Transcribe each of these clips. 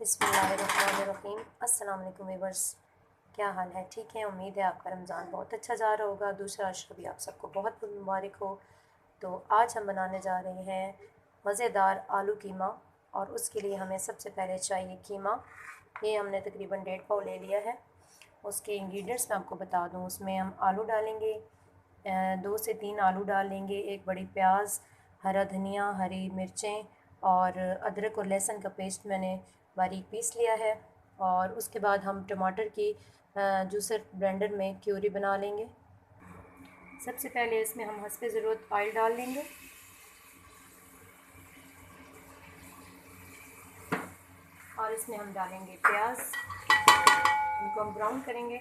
बिस्मिल्लाहिर्रहमानिर्रहीम। अस्सलाम वालेकुम व्यूअर्स, क्या हाल है? ठीक है, उम्मीद है आपका रमज़ान बहुत अच्छा जा रहा होगा। दूसरा अशरा भी आप सबको बहुत बहुत मुबारक हो। तो आज हम बनाने जा रहे हैं मज़ेदार आलू कीमा, और उसके लिए हमें सबसे पहले चाहिए कीमा। ये हमने तकरीबन 1.5 पाव ले लिया है। उसके इंग्रेडिएंट्स मैं आपको बता दूं। उसमें हम आलू डालेंगे, 2 से 3 आलू डालेंगे, एक बड़ी प्याज, हरा धनिया, हरी मिर्चें और अदरक और लहसुन का पेस्ट मैंने बारीक पीस लिया है। और उसके बाद हम टमाटर की जूसर ब्लेंडर में क्यूरी बना लेंगे। सबसे पहले इसमें हम हस्बे ज़रूरत ऑयल डाल लेंगे, और इसमें हम डालेंगे प्याज, इनको हम ब्राउन करेंगे।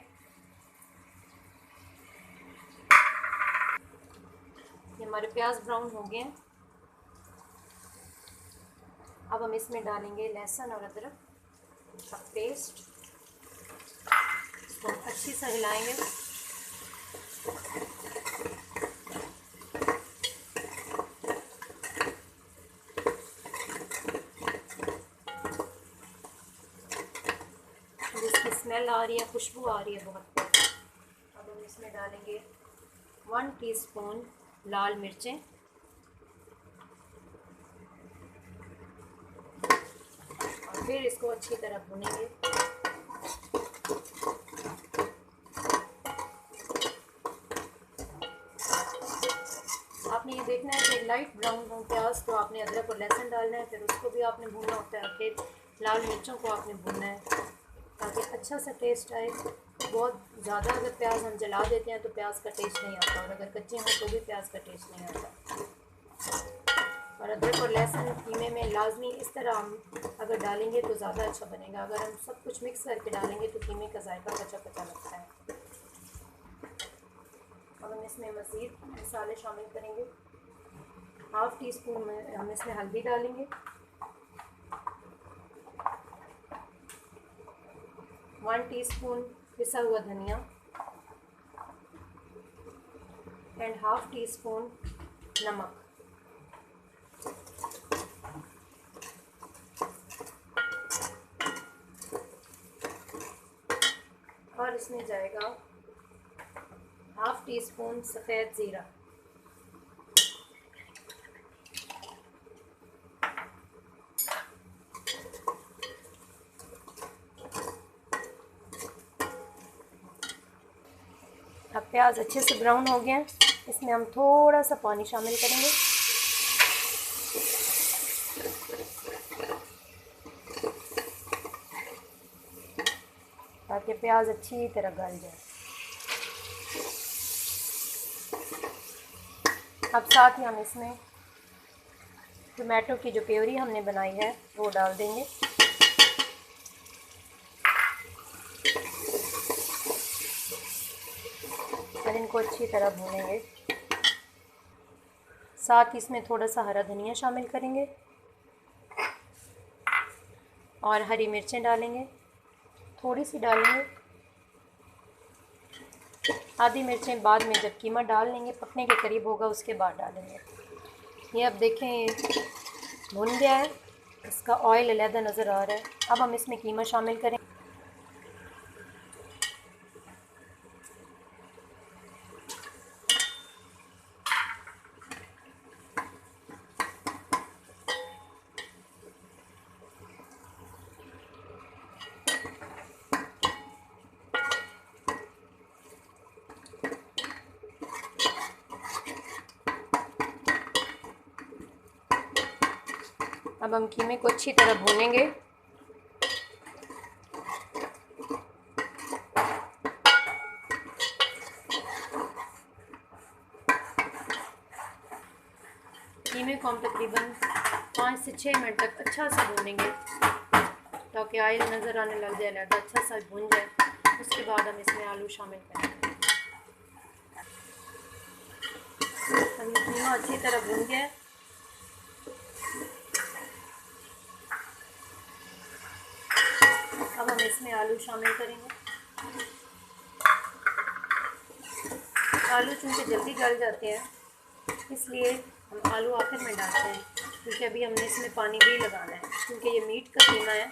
ये हमारे प्याज ब्राउन हो गए हैं। अब हम इसमें डालेंगे लहसुन और अदरक का पेस्ट, इसको अच्छी से हिलाएंगे। इसकी स्मेल आ रही है, खुशबू आ रही है बहुत। अब हम इसमें डालेंगे 1 टीस्पून लाल मिर्चें, और फिर इसको अच्छी तरह भूनेंगे। आपने ये देखना है कि लाइट ब्राउन हो प्याज, तो आपने अदरक और लहसुन डालना है, फिर उसको भी आपने भूनना होता है, फिर लाल मिर्चों को आपने भूनना है ताकि अच्छा सा टेस्ट आए। बहुत ज़्यादा अगर प्याज हम जला देते हैं तो प्याज का टेस्ट नहीं आता, और अगर कच्चे हों तो भी प्याज का टेस्ट नहीं आता। और अदरक और लहसुन कीमे में लाजमी इस तरह हम अगर डालेंगे तो ज़्यादा अच्छा बनेगा। अगर हम सब कुछ मिक्स करके डालेंगे तो कीमे का जायका कच्चा कच्चा लगता है। अब हम इसमें मज़ीद मसाले शामिल करेंगे। 1/2 टीस्पून में हम इसमें हल्दी डालेंगे, 1 टीस्पून पिसा हुआ धनिया, एंड 1/2 टीस्पून नमक। और इसमें जाएगा 1/2 टीस्पून सफ़ेद ज़ीरा। अब प्याज अच्छे से ब्राउन हो गया, इसमें हम थोड़ा सा पानी शामिल करेंगे। ताकि प्याज अच्छी तरह गल जाए। अब साथ ही हम इसमें टमाटो की जो प्योरी हमने बनाई है वो डाल देंगे, और इनको अच्छी तरह भूनेंगे। साथ ही इसमें थोड़ा सा हरा धनिया शामिल करेंगे, और हरी मिर्चें डालेंगे, थोड़ी सी डालेंगे। आधी मिर्चें बाद में जब कीमा डाल लेंगे, पकने के करीब होगा उसके बाद डालेंगे। ये अब देखें, ये भुन गया है, इसका ऑयल अलहदा नज़र आ रहा है। अब हम इसमें कीमा शामिल करें। अब हम कीमे को अच्छी तरह भूनेंगे। कीमे को हम तकरीबन 5 से 6 मिनट तक अच्छा सा भूनेंगे ताकि ऑयल नज़र आने लग जाए, लगा अच्छा सा भून जाए। उसके बाद हम इसमें आलू शामिल करेंगे। अब ये कीमा अच्छी तरह भून गया है। अब हम इसमें आलू शामिल करेंगे। आलू चूँकि जल्दी गल जाते हैं, इसलिए हम आलू आखिर में डालते हैं, क्योंकि अभी हमने इसमें पानी भी लगाना है, क्योंकि ये मीट का कीमा है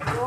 2